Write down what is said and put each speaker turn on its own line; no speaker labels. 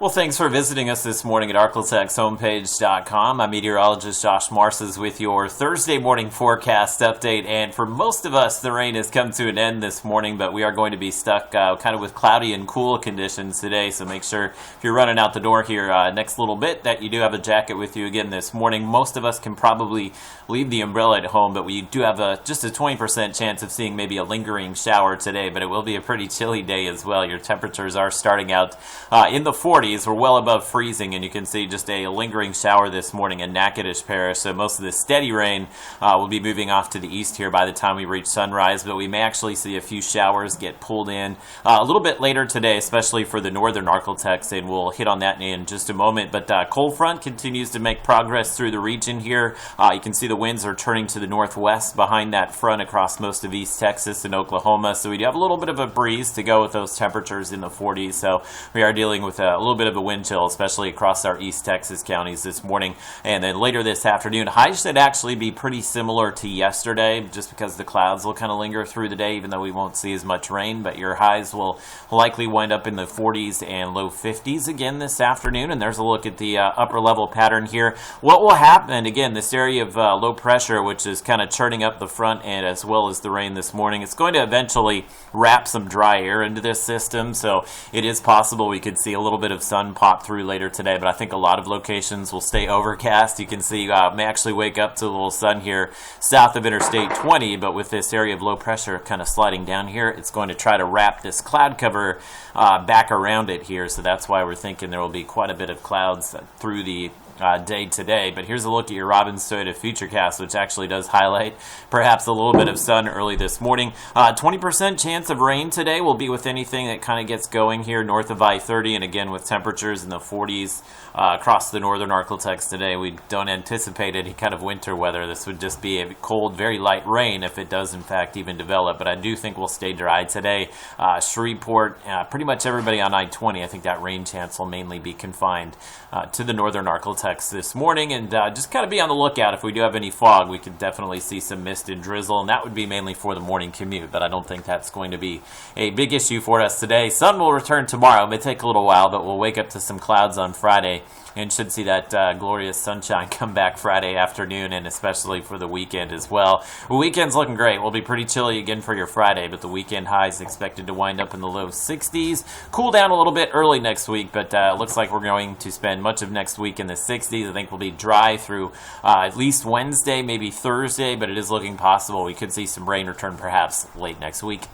Well, thanks for visiting us this morning at arklatex I'm meteorologist Josh Marces with your Thursday morning forecast update. And for most of us, the rain has come to an end this morning, but we are going to be stuck kind of with cloudy and cool conditions today. So make sure if you're running out the door here next little bit that you do have a jacket with you again this morning. Most of us can probably leave the umbrella at home, but we do have just a 20% chance of seeing maybe a lingering shower today, but it will be a pretty chilly day as well. Your temperatures are starting out in the 40s. We're well above freezing, and you can see just a lingering shower this morning in Natchitoches Parish. So most of the steady rain will be moving off to the east here by the time we reach sunrise, but we may actually see a few showers get pulled in a little bit later today, especially for the northern Arklatex, and we'll hit on that in just a moment. But cold front continues to make progress through the region here. You can see the winds are turning to the northwest behind that front across most of East Texas and Oklahoma, so we do have a little bit of a breeze to go with those temperatures in the 40s. So we are dealing with a little bit of a wind chill, especially across our East Texas counties this morning. And then later this afternoon, highs should actually be pretty similar to yesterday, just because the clouds will kind of linger through the day, even though we won't see as much rain. But your highs will likely wind up in the 40s and low 50s again this afternoon. And there's a look at the upper level pattern here. What will happen, again, this area of low pressure, which is kind of churning up the front end as well as the rain this morning, it's going to eventually wrap some dry air into this system. So it is possible we could see a little bit of sun pop through later today, but I think a lot of locations will stay overcast. You can see may actually wake up to a little sun here south of Interstate 20, but with this area of low pressure kind of sliding down here, it's going to try to wrap this cloud cover back around it here. So that's why we're thinking there will be quite a bit of clouds through the day today. But here's a look at your Robbins Toyota Futurecast, which actually does highlight perhaps a little bit of sun early this morning. 20% chance of rain today will be with anything that kind of gets going here north of I-30, and again with temperatures in the 40s across the northern Arklatex today. We don't anticipate any kind of winter weather. This would just be a cold, very light rain if it does in fact even develop, but I do think we'll stay dry today. Shreveport, pretty much everybody on I-20, I think that rain chance will mainly be confined to the northern Arklatex this morning, and just kind of be on the lookout. If we do have any fog, we could definitely see some mist and drizzle, and that would be mainly for the morning commute, but I don't think that's going to be a big issue for us today. Sun will return tomorrow. It may take a little while, but we'll wake up to some clouds on Friday and should see that glorious sunshine come back Friday afternoon, and especially for the weekend as well. The weekend's looking great. We'll be pretty chilly again for your Friday, but the weekend high is expected to wind up in the low 60s. Cool down a little bit early next week, but it looks like we're going to spend much of next week in the 60s. I think we'll be dry through at least Wednesday, maybe Thursday, but it is looking possible we could see some rain return perhaps late next week.